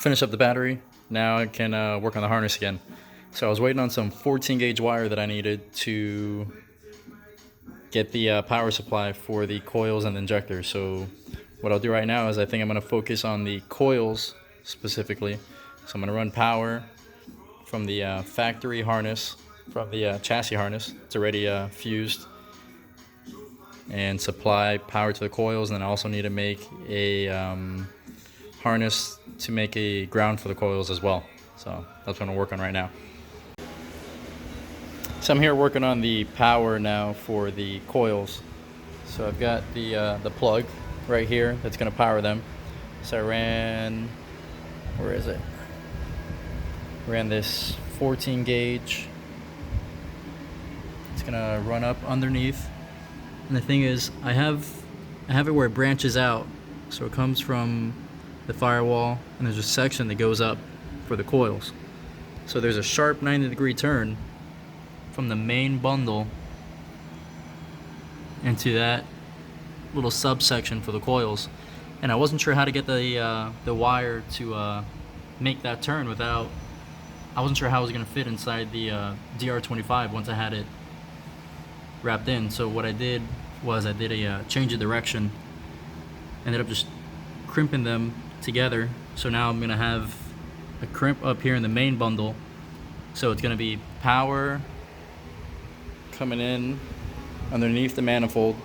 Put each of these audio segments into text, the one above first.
Finish up the battery. Now I can work on the harness again. So I was waiting on some 14 gauge wire that I needed to get the power supply for the coils and the injector. So what I'll do right now is I think I'm going to focus on the coils specifically. So I'm going to run power from the factory harness, from the chassis harness. It's already fused, and supply power to the coils. And then I also need to make a harness to make a ground for the coils as well. So that's what I'm working on right now. So I'm here working on the power now for the coils. So I've got the plug right here that's going to power them. So I ran, where is it? Ran this 14 gauge. It's going to run up underneath. And the thing is, I have it where it branches out. So it comes from the firewall, and there's a section that goes up for the coils. So there's a sharp 90-degree turn from the main bundle into that little subsection for the coils, and I wasn't sure how to get the wire to make that turn without. I wasn't sure how it was going to fit inside the DR25 once I had it wrapped in. So what I did was I did a change of direction. Ended up just crimping them together. So now I'm going to have a crimp up here in the main bundle. So it's going to be power coming in underneath the manifold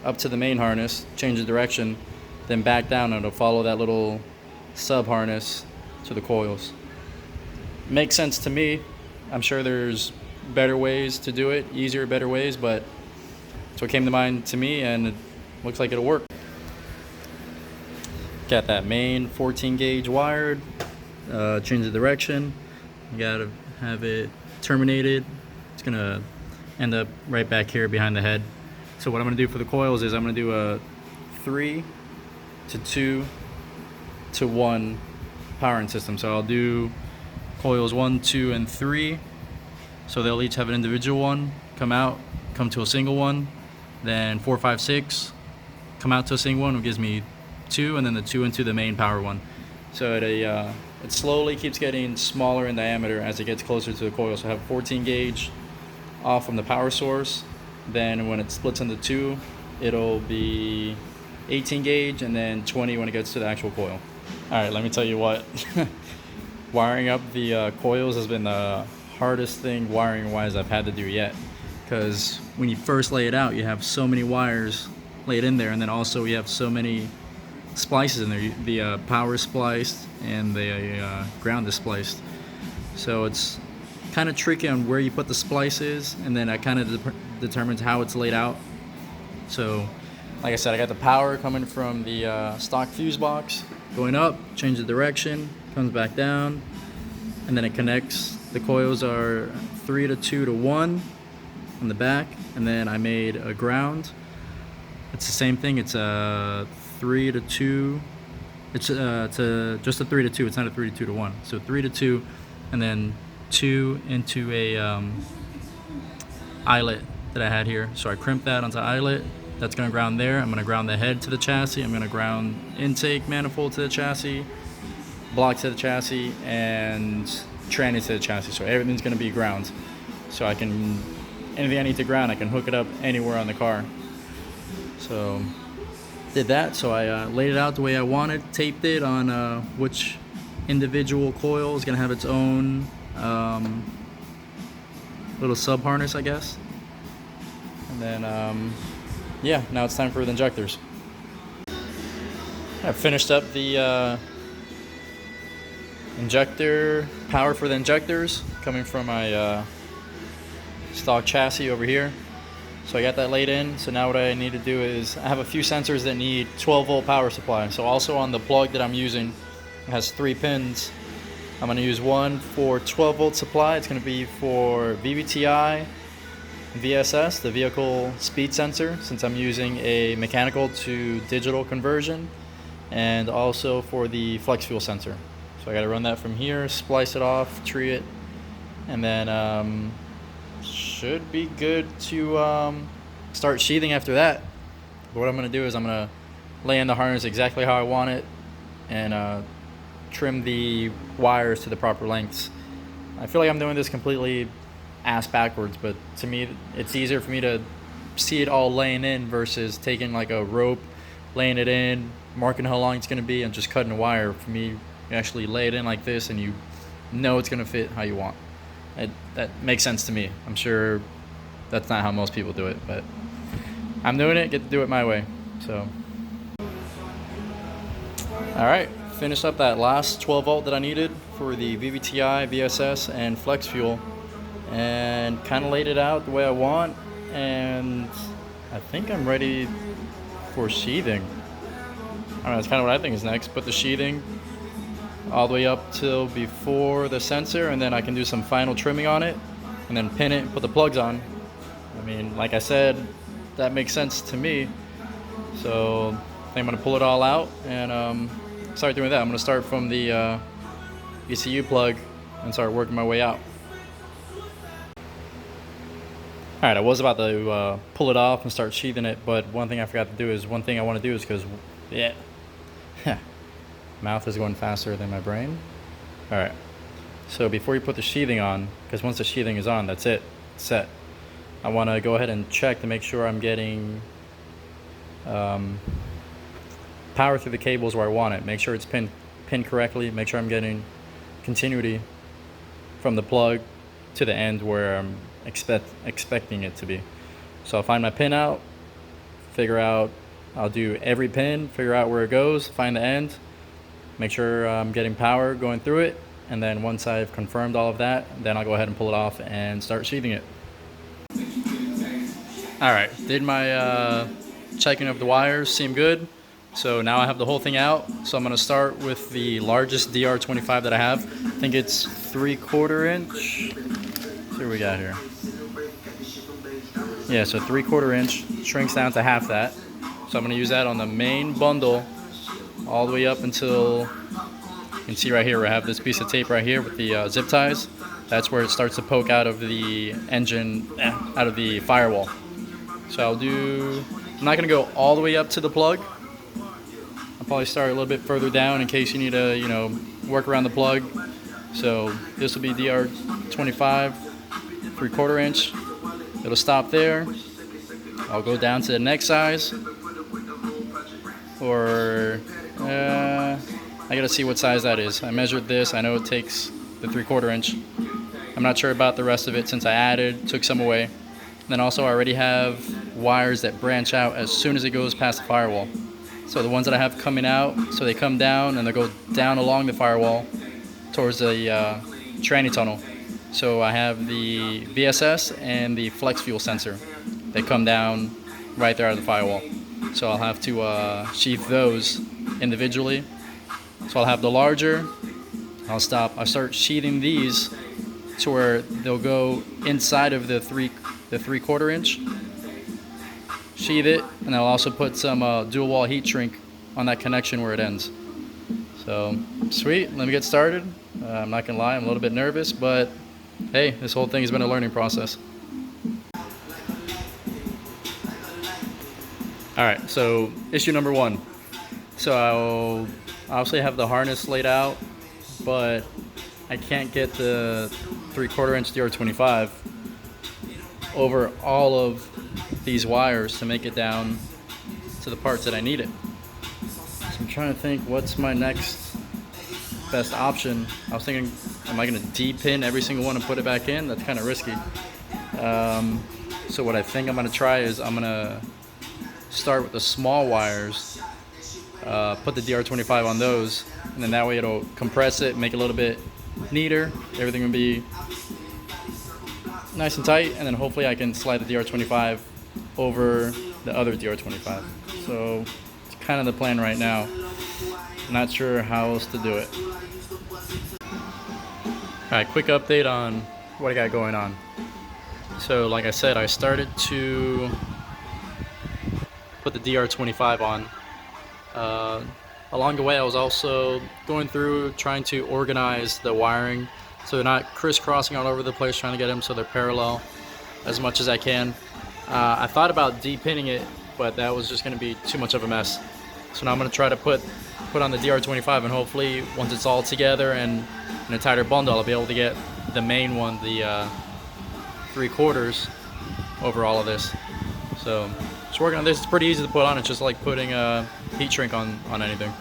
up to the main harness, change the direction, then back down, and it'll follow that little sub harness to the coils. Makes sense to me. I'm sure there's better ways to do it, easier, better ways, but it's what came to mind to me, and it looks like it'll work. Got that main 14 gauge wired, change the direction. You gotta have it terminated. It's gonna end up right back here behind the head. So what I'm gonna do for the coils is I'm gonna do a 3 to 2 to 1 powering system. So I'll do coils 1, 2, and 3. So they'll each have an individual one, come out, come to a single one. Then 4, 5, 6, come out to a single one, which gives me 2, and then the 2 into the main power one. So it slowly keeps getting smaller in diameter as it gets closer to the coil. So I have 14 gauge off from the power source. Then when it splits into 2, it'll be 18 gauge, and then 20 when it gets to the actual coil. All right, let me tell you what. Wiring up the coils has been the hardest thing wiring wise I've had to do yet, because when you first lay it out, you have so many wires laid in there, and then also you have so many splices in there. The power is spliced and the ground is spliced, so it's kind of tricky on where you put the splices, and then that kind of determines how it's laid out. So like I said, I got the power coming from the stock fuse box, going up, change the direction, comes back down, and then it connects. The coils are 3 to 2 to 1 on the back, and then I made a ground. It's the same thing. It's a 3 to 2. It's just a 3 to 2. It's not a 3 to 2 to 1. So 3 to 2, and then 2 into a eyelet that I had here. So I crimped that onto eyelet. That's going to ground there. I'm going to ground the head to the chassis. I'm going to ground intake manifold to the chassis, block to the chassis, and tranny to the chassis. So everything's going to be ground. So I can, anything I need to ground, I can hook it up anywhere on the car. So did that. So I laid it out the way I wanted, taped it on which individual coil is going to have its own little sub harness, I guess. And then yeah, now it's time for the injectors. I've finished up the injector power for the injectors coming from my stock chassis over here. So I got that laid in. So now what I need to do is I have a few sensors that need 12-volt power supply. So also on the plug that I'm using, it has 3 pins. I'm going to use one for 12-volt supply. It's going to be for VVTi, VSS, the vehicle speed sensor, since I'm using a mechanical to digital conversion, and also for the flex fuel sensor. So I got to run that from here, splice it off, tree it, and then should be good to start sheathing after that. But what I'm going to do is I'm going to lay in the harness exactly how I want it, and trim the wires to the proper lengths. I feel like I'm doing this completely ass backwards, but to me it's easier for me to see it all laying in versus taking like a rope, laying it in, marking how long it's going to be, and just cutting a wire. For me, you actually lay it in like this and you know it's going to fit how you want. That makes sense to me. I'm sure that's not how most people do it, but I'm doing it, get to do it my way. So alright, finished up that last 12 volt that I needed for the VVTi, VSS, and flex fuel, and kind of laid it out the way I want, and I think I'm ready for sheathing. I don't know, that's kind of what I think is next. Put the sheathing all the way up till before the sensor, and then I can do some final trimming on it, and then pin it and put the plugs on. I mean, like I said, that makes sense to me. So I think I'm going to pull it all out and start doing that. I'm going to start from the ECU plug and start working my way out. Alright, I was about to pull it off and start sheathing it, but one thing I forgot to do is, one thing I want to do is, because, yeah, mouth is going faster than my brain. Alright, so before you put the sheathing on, because once the sheathing is on, that's it, it's set. I want to go ahead and check to make sure I'm getting power through the cables where I want it. Make sure it's pinned correctly, make sure I'm getting continuity from the plug to the end where I'm expecting it to be. So I'll find my pin out, figure out, I'll do every pin, figure out where it goes, find the end, make sure I'm getting power going through it, and then once I've confirmed all of that, then I'll go ahead and pull it off and start sheathing it. Alright, did my checking of the wires, seem good. So now I have the whole thing out. So I'm going to start with the largest DR25 that I have. I think it's 3/4 inch. Let's see what we got here. Yeah, so 3/4 inch, shrinks down to half that. So I'm going to use that on the main bundle all the way up until, you can see right here where I have this piece of tape right here with the zip ties. That's where it starts to poke out of the engine, out of the firewall. So I'm not going to go all the way up to the plug. I'll probably start a little bit further down in case you need to, you know, work around the plug. So this will be DR25, 3/4 inch. It'll stop there. I'll go down to the next size, or I gotta see what size that is. I measured this. I know it takes the 3/4 inch. I'm not sure about the rest of it since I took some away. And then also I already have wires that branch out as soon as it goes past the firewall. So the ones that I have coming out, so they come down and they go down along the firewall towards the tranny tunnel. So I have the VSS and the flex fuel sensor. They come down right there out of the firewall. So I'll have to sheath those individually. So I'll have the larger. I'll start sheathing these to where they'll go inside of the 3/4 inch. Sheath it, and I'll also put some dual wall heat shrink on that connection where it ends. So sweet, let me get started. I'm not gonna lie, I'm a little bit nervous, but hey, this whole thing has been a learning process. Alright, so issue number 1. So I'll obviously have the harness laid out, but I can't get the 3/4 inch DR25 over all of these wires to make it down to the parts that I need it. So I'm trying to think what's my next best option. I was thinking, am I going to D-pin every single one and put it back in? That's kind of risky. So what I think I'm going to try is I'm going to start with the small wires, put the DR25 on those, and then that way it'll compress it, make it a little bit neater. Everything will be nice and tight, and then hopefully I can slide the DR25 over the other DR25. So it's kind of the plan right now. Not sure how else to do it. Alright, quick update on what I got going on. So like I said, I started to put the DR25 on. Along the way I was also going through trying to organize the wiring so they're not crisscrossing all over the place, trying to get them so they're parallel as much as I can. I thought about D-pinning it, but that was just going to be too much of a mess. So now I'm going to try to put put on the DR25, and hopefully once it's all together and in a tighter bundle, I'll be able to get the main one, the 3/4 over all of this. So just working on this. It's pretty easy to put on. It's just like putting a heat shrink on anything.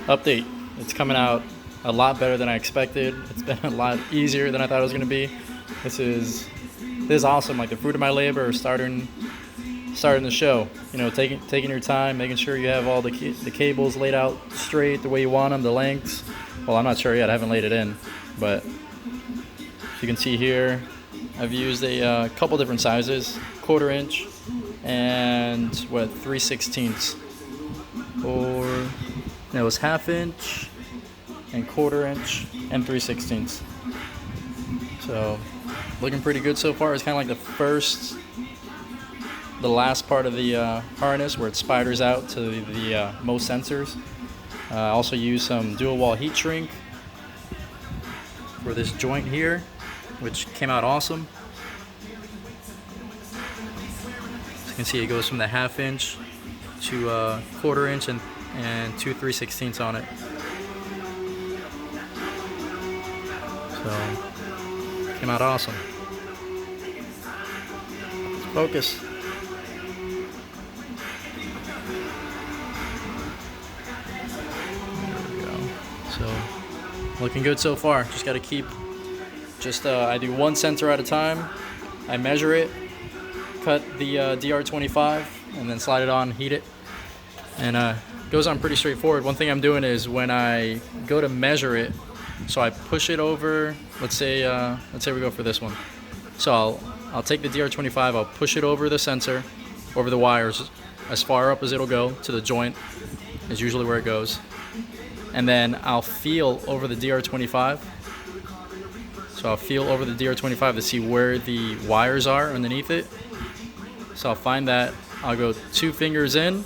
Update, it's coming out a lot better than I expected. It's been a lot easier than I thought it was going to be. This is awesome. Like, the fruit of my labor is starting to show. You know, taking your time, making sure you have all the cables laid out straight the way you want them, the lengths. Well, I'm not sure yet, I haven't laid it in, but you can see here I've used a couple different sizes, 1/4 inch and 3/16, or it was 1/2 inch and 1/4 inch and 3/16. So looking pretty good so far. It's kind of like the last part of the harness where it spiders out to the most sensors. I also used some dual wall heat shrink for this joint here, which came out awesome. As you can see, it goes from the 1/2 inch to 1/4 inch and 2 3/16 on it. So came out awesome. Let's focus. There we go. So looking good so far. Just got to keep. I do one sensor at a time. I measure it, cut the DR25, and then slide it on, heat it, and goes on pretty straightforward. One thing I'm doing is when I go to measure it, so I push it over. Let's say we go for this one. So I'll take the DR25, I'll push it over the sensor, over the wires, as far up as it'll go to the joint, is usually where it goes. And then I'll feel over the DR25. So I'll feel over the DR25 to see where the wires are underneath it. So I'll find that. I'll go 2 fingers in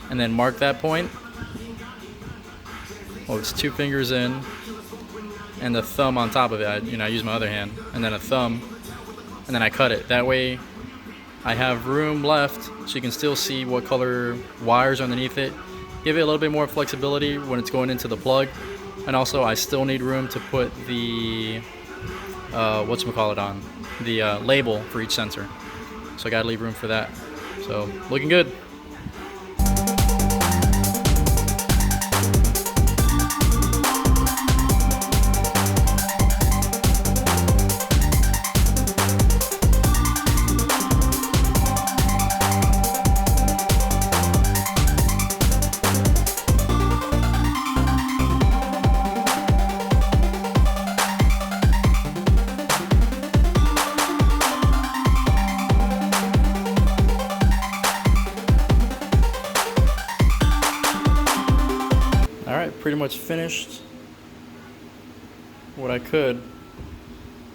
and then mark that point. Well, it's 2 fingers in and the thumb on top of it. I use my other hand, and then a thumb, and then I cut it. That way I have room left so you can still see what color wires are underneath it. Give it a little bit more flexibility when it's going into the plug. And also I still need room to put the on the label for each sensor. So I gotta leave room for that. So looking good. Pretty much finished what I could.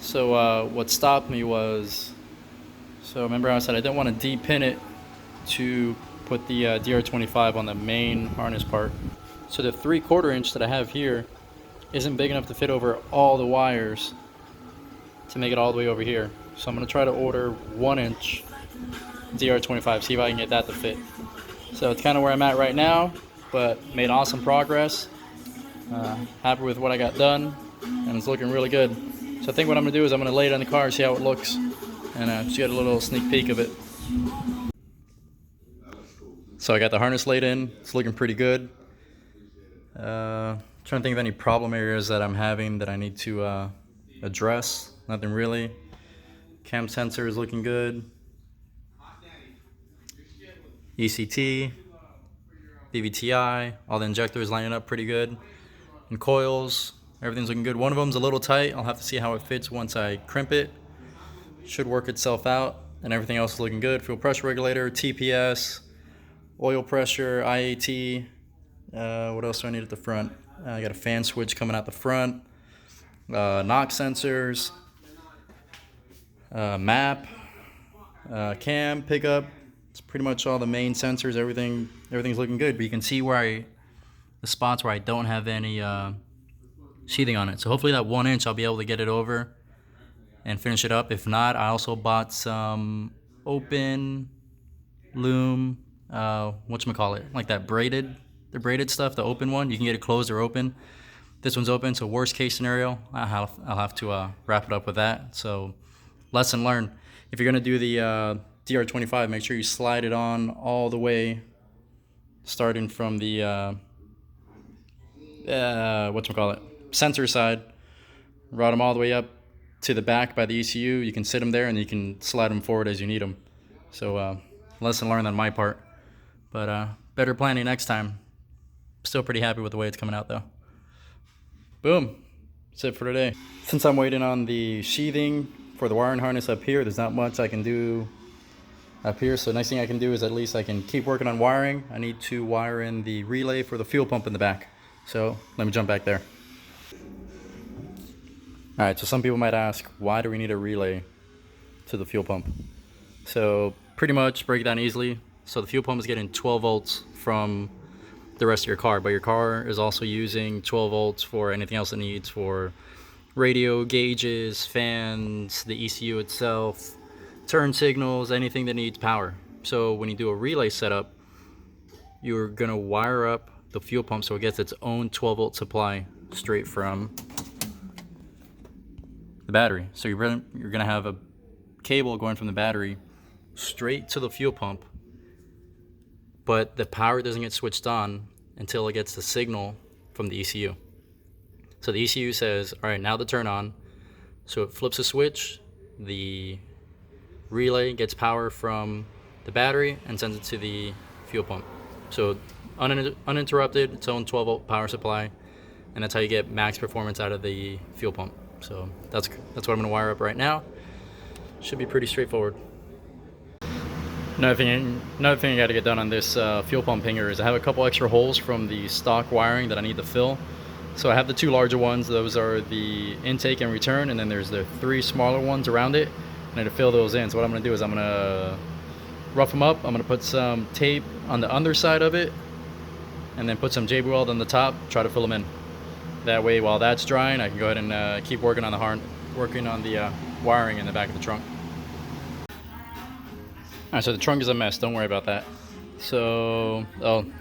So what stopped me was, so remember I said I didn't want to de-pin it to put the DR25 on the main harness part. So the 3/4 inch that I have here isn't big enough to fit over all the wires to make it all the way over here. So I'm going to try to order 1 inch DR25, see if I can get that to fit. So it's kind of where I'm at right now, but made awesome progress. Happy with what I got done, and it's looking really good. So I think what I'm going to do is I'm going to lay it on the car and see how it looks, and just get a little sneak peek of it. So I got the harness laid in. It's looking pretty good. Trying to think of any problem areas that I'm having that I need to address. Nothing really. Cam sensor is looking good. ECT, VVTI, all the injectors lining up pretty good. And coils, everything's looking good. One of them's a little tight. I'll have to see how it fits once I crimp it. Should work itself out. And everything else is looking good. Fuel pressure regulator, TPS, oil pressure, IAT. What else do I need at the front? I got a fan switch coming out the front. Knock sensors. Map. Cam, pickup. It's pretty much all the main sensors. Everything's looking good. But you can see where the spots where I don't have any sheathing on it. So hopefully that 1 inch I'll be able to get it over and finish it up. If not, I also bought some open loom, whatchamacallit, like that the braided stuff, the open one. You can get it closed or open. This one's open, so worst case scenario, I'll have to wrap it up with that. So lesson learned. If you're gonna do the DR25, make sure you slide it on all the way, starting from the sensor side, route them all the way up to the back by the ECU. You can sit them there and you can slide them forward as you need them. So lesson learned on my part, but better planning next time. Still pretty happy with the way it's coming out though. Boom, that's it for today. Since I'm waiting on the sheathing for the wiring harness up here, there's not much I can do up here. So next thing I can do is at least I can keep working on wiring. I need to wire in the relay for the fuel pump in the back. So let me jump back there. All right, so some people might ask, why do we need a relay to the fuel pump? So pretty much break it down easily. So the fuel pump is getting 12 volts from the rest of your car, but your car is also using 12 volts for anything else it needs, for radio, gauges, fans, the ECU itself, turn signals, anything that needs power. So when you do a relay setup, you're gonna wire up the fuel pump so it gets its own 12 volt supply straight from the battery. So you're gonna have a cable going from the battery straight to the fuel pump, but the power doesn't get switched on until it gets the signal from the ECU. So the ECU says, all right, now to turn on. So it flips a switch, the relay gets power from the battery and sends it to the fuel pump. So uninterrupted, its own 12 volt power supply, and that's how you get max performance out of the fuel pump. So that's what I'm gonna wire up right now. Should be pretty straightforward. Another thing I got to get done on this fuel pump hanger is I have a couple extra holes from the stock wiring that I need to fill. So I have the two larger ones, those are the intake and return, and then there's the 3 smaller ones around it. I need to fill those in. So what I'm going to do is I'm going to rough them up. I'm going to put some tape on the underside of it, and then put some JB Weld on the top, try to fill them in. That way, while that's drying, I can go ahead and keep working on the wiring in the back of the trunk. Alright, so the trunk is a mess, don't worry about that. So,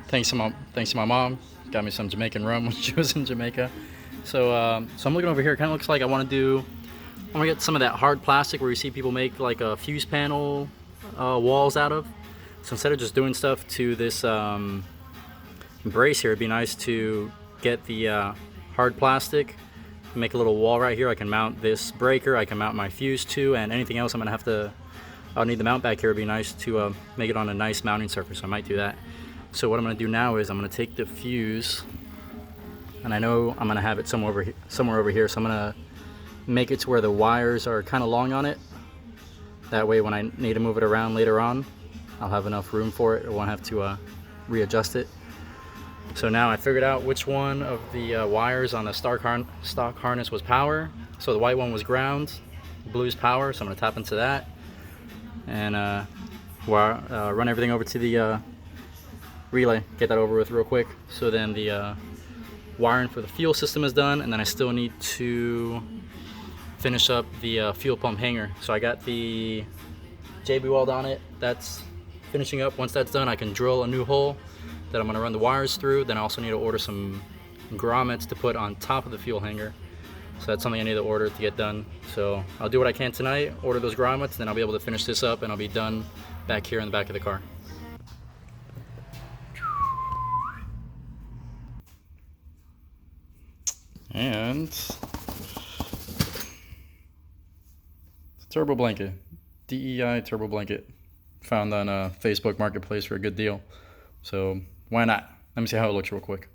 thanks to my mom, got me some Jamaican rum when she was in Jamaica. So I'm looking over here, it kind of looks like I want to get some of that hard plastic where you see people make like a fuse panel walls out of. So instead of just doing stuff to this brace here, it'd be nice to get the hard plastic, make a little wall right here. I can mount this breaker, I can mount my fuse to, and anything else I'll need the mount back here. It'd be nice to make it on a nice mounting surface, so I might do that. So what I'm going to do now is I'm going to take the fuse, and I know I'm going to have it somewhere over here, so I'm going to make it to where the wires are kind of long on it. That way when I need to move it around later on, I'll have enough room for it. I won't have to readjust it. So now I figured out which one of the wires on the stock harness was power. So the white one was ground, blue's power, so I'm going to tap into that and run everything over to the relay, get that over with real quick. So then the wiring for the fuel system is done, and then I still need to finish up the fuel pump hanger. So I got the JB Weld on it, that's finishing up. Once that's done, I can drill a new hole that I'm going to run the wires through. Then I also need to order some grommets to put on top of the fuel hanger. So that's something I need to order to get done. So I'll do what I can tonight, order those grommets, then I'll be able to finish this up and I'll be done back here in the back of the car. And turbo blanket, DEI turbo blanket, found on Facebook Marketplace for a good deal. So why not? Let me see how it looks real quick.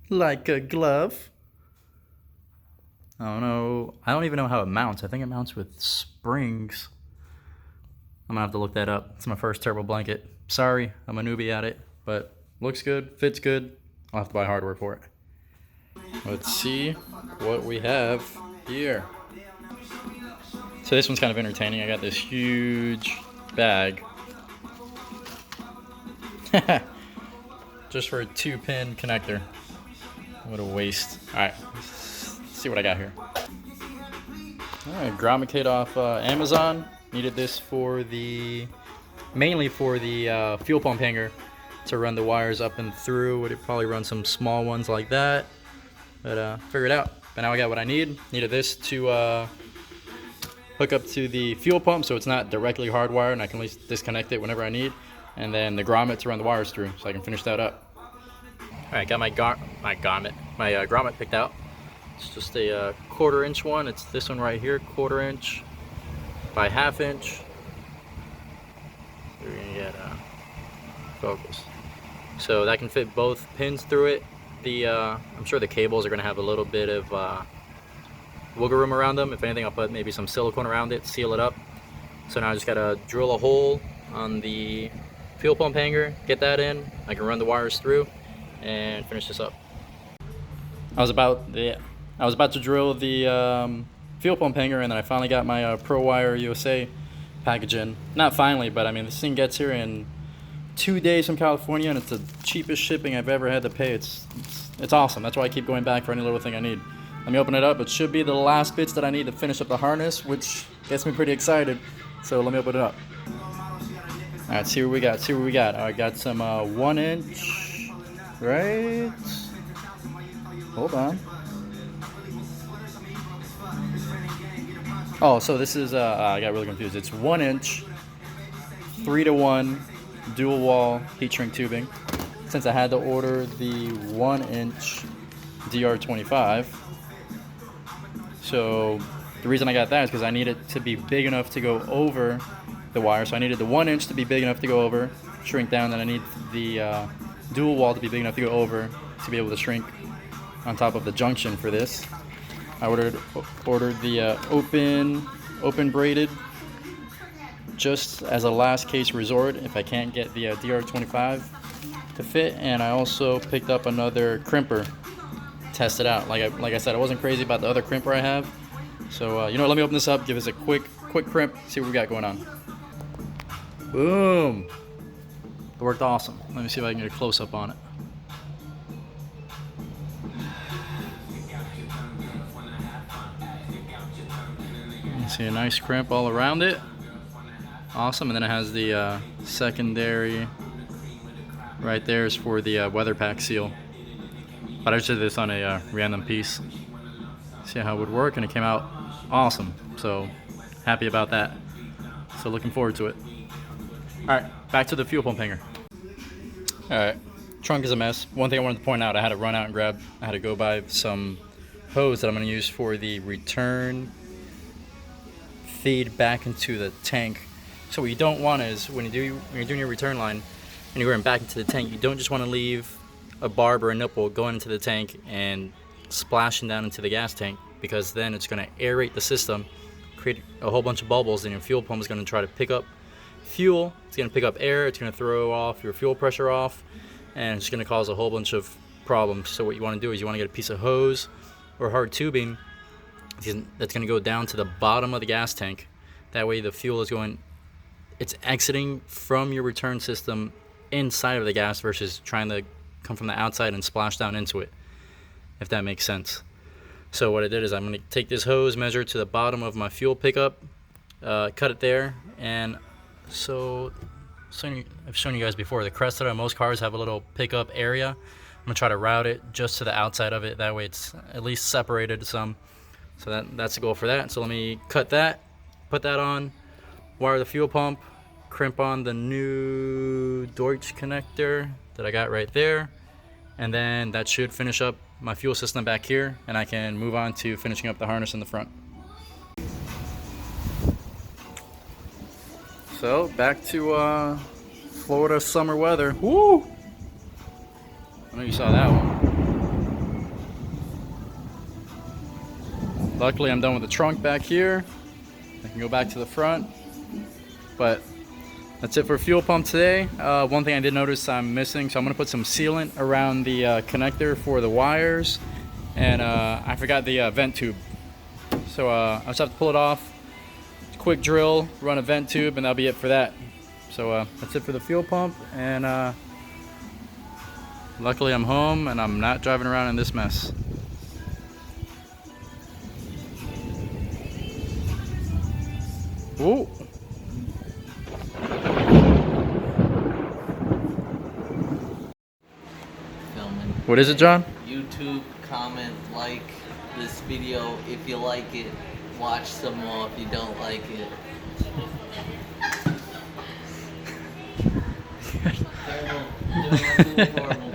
Like a glove. I don't know. I don't even know how it mounts. I think it mounts with springs. I'm gonna have to look that up. It's my first turbo blanket. Sorry, I'm a newbie at it, but looks good, fits good. I'll have to buy hardware for it. Let's see what we have here. So this one's kind of entertaining. I got this huge bag. Just for a 2-pin connector. What a waste. Alright, let's see what I got here. Alright, grommet kit off Amazon. Needed this for mainly for the fuel pump hanger to run the wires up and through. Would probably run some small ones like that, but figured it out. But now I got what I need. Needed this to hook up to the fuel pump so it's not directly hardwired and I can at least disconnect it whenever I need. And then the grommet to run the wires through so I can finish that up. Alright, got my grommet picked out. It's just a 1/4 inch one. It's this one right here, 1/4 inch by 1/2 inch. We're gonna get focus. So that can fit both pins through it. I'm sure the cables are gonna have a little bit of wiggle room around them. If anything, I'll put maybe some silicone around it, seal it up. So now I just gotta drill a hole on the fuel pump hanger, get that in. I can run the wires through and finish this up. I was about to drill the fuel pump hanger, and then I finally got my Pro Wire USA package in. Not finally, but I mean this thing gets here in 2 days from California, and it's the cheapest shipping I've ever had to pay. It's awesome. That's why I keep going back for any little thing I need. Let me open it up. It should be the last bits that I need to finish up the harness, which gets me pretty excited. So let me open it up. All right, see what we got. I got some 1 inch, right? Hold on. Oh, so this is I got really confused. It's 1 inch, 3-to-1 dual wall heat shrink tubing. Since I had to order the 1 inch DR25, so the reason I got that is because I need it to be big enough to go over the wire. So I needed the 1 inch to be big enough to go over, shrink down, and I need the dual wall to be big enough to go over to be able to shrink on top of the junction for this. I ordered the open braided just as a last case resort if I can't get the DR25 to fit, and I also picked up another crimper, test it out. Like I said, I wasn't crazy about the other crimper I have, so you know, let me open this up, give us a quick crimp, see what we got going on. Boom! It worked awesome. Let me see if I can get a close up on it. See a nice crimp all around it. Awesome. And then it has the secondary right there is for the weather pack seal. But I just did this on a random piece. See how it would work, and it came out awesome. So happy about that. So looking forward to it. Alright, back to the fuel pump hanger. Alright, trunk is a mess. One thing I wanted to point out, I had to run out and I had to go buy some hose that I'm going to use for the return feed back into the tank. So what you don't want is when you're doing your return line and you're going back into the tank, you don't just want to leave a barb or a nipple going into the tank and splashing down into the gas tank, because then it's going to aerate the system, create a whole bunch of bubbles, and your fuel pump is going to try to pick up fuel. It's going to pick up air, it's going to throw off your fuel pressure off, and it's going to cause a whole bunch of problems. So what you want to do is you want to get a piece of hose or hard tubing that's going to go down to the bottom of the gas tank. That way the fuel is it's exiting from your return system inside of the gas versus trying to come from the outside and splash down into it, if that makes sense. So what I did is I'm going to take this hose, measure to the bottom of my fuel pickup, cut it there, and so I've shown you guys before, the Cresta on most cars have a little pickup area. I'm going to try to route it just to the outside of it, that way it's at least separated some. So that's the goal for that. So let me cut that, put that on, wire the fuel pump, crimp on the new Deutsch connector that I got right there, and then that should finish up my fuel system back here, and I can move on to finishing up the harness in the front. So back to Florida summer weather. Woo! I know you saw that one. Luckily I'm done with the trunk back here. I can go back to the front. But that's it for fuel pump today. One thing I did notice I'm missing, so I'm gonna put some sealant around the connector for the wires, and I forgot the vent tube. So I just have to pull it off, quick drill, run a vent tube, and that'll be it for that. So that's it for the fuel pump, and luckily I'm home and I'm not driving around in this mess. Ooh. What is it, John? YouTube, comment, like this video if you like it. Watch some more if you don't like it. Terrible. Doing a fool for